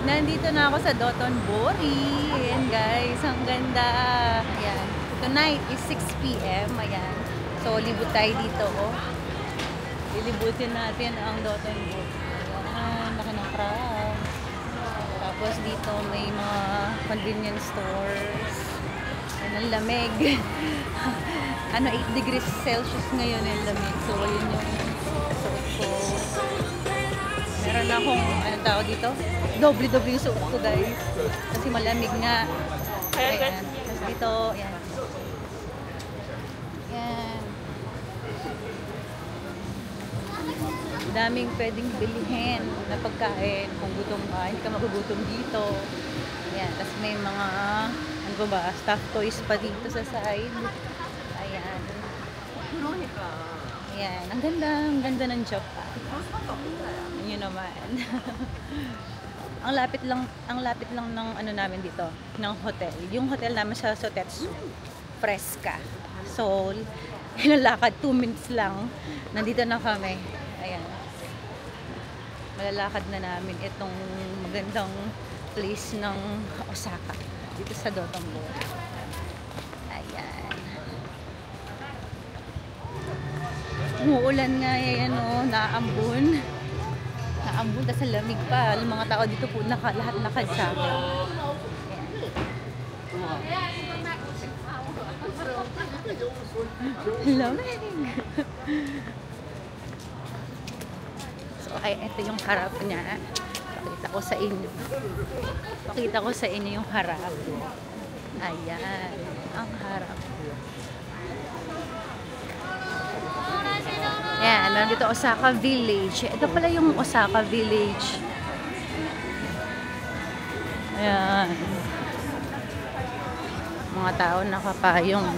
Nandito na ako sa Dotonbori. Ayan guys, ang ganda. Ayan. Tonight is 6 p.m. Ayan. So, libot tayo dito. Oh. Lilibutin natin ang Dotonbori. Ayan, laki ng crowd. Tapos dito may mga convenience stores. Ayan, ang lamig. 8 degrees Celsius ngayon yung lamig. So, yun yung suot ko. Meron akong, anong tawag dito? Doble-doble yung suot ko, guys. Kasi malamig nga. Ayan. Tapos dito, ayan. Ayan. Daming pwedeng bilhin na pagkain. Kung gutom ka, hindi ka magugutom dito. Ayan. Tapos may mga, ano ba, stuffed toys pa dito sa side. Ayan. Ayan. Ang ganda ng Japan. Yun naman. ang lapit lang ng ano namin dito, ng hotel. Yung hotel namin sa Sotetsu Fresca. So, ilalakad 2 minutes lang. Nandito na kami. Ayan. Malalakad na namin itong magandang place ng Osaka. Dito sa Dotonbori. Ayan. Umuulan nga yan, oh, naambun. Naambun, tas lamig pa. Yung mga tao dito po, lahat nakadsaka. Lamig. So, ay, ito yung harap niya. Pakita ko sa inyo. Pakita ko sa inyo yung harap. Ayan. Ang harap. Ayan, meron dito Osaka Village. Ito pala yung Osaka Village. Ayan. Mga tao nakapayong.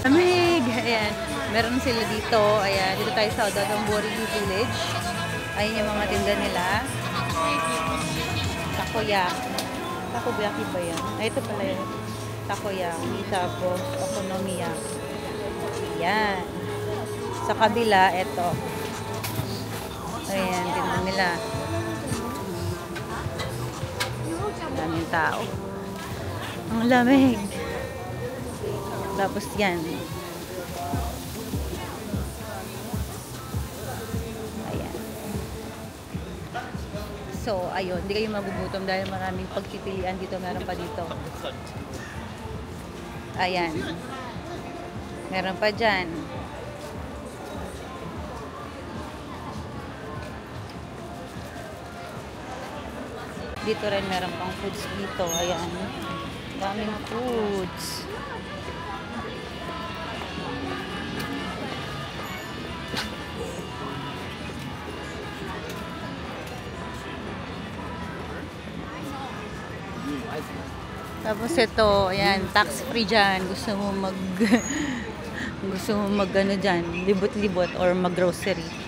Lamig! Ayan. Meron sila dito. Ayan. Dito tayo sa Dotonbori Village. Ayan yung mga tinda nila. Takoyaki. Takoyaki ba yan? Ay, ito pala yun. Takoyaki. Tapos, okonomiyaki. Ayan. Sa kabila, ito. Ayan, tinda nila. Daming tao. Ang lamig. Tapos yan. Ayan. So, ayun. Hindi kayo magugutom dahil maraming pagpipilian dito. Meron pa dito. Ayan. Meron pa dyan. Dito rin meron pang foods dito. Ayan. Daming foods. Tapos ito, ayan, tax free dyan. Gusto mo mag ano dyan, libot-libot or mag-grocery.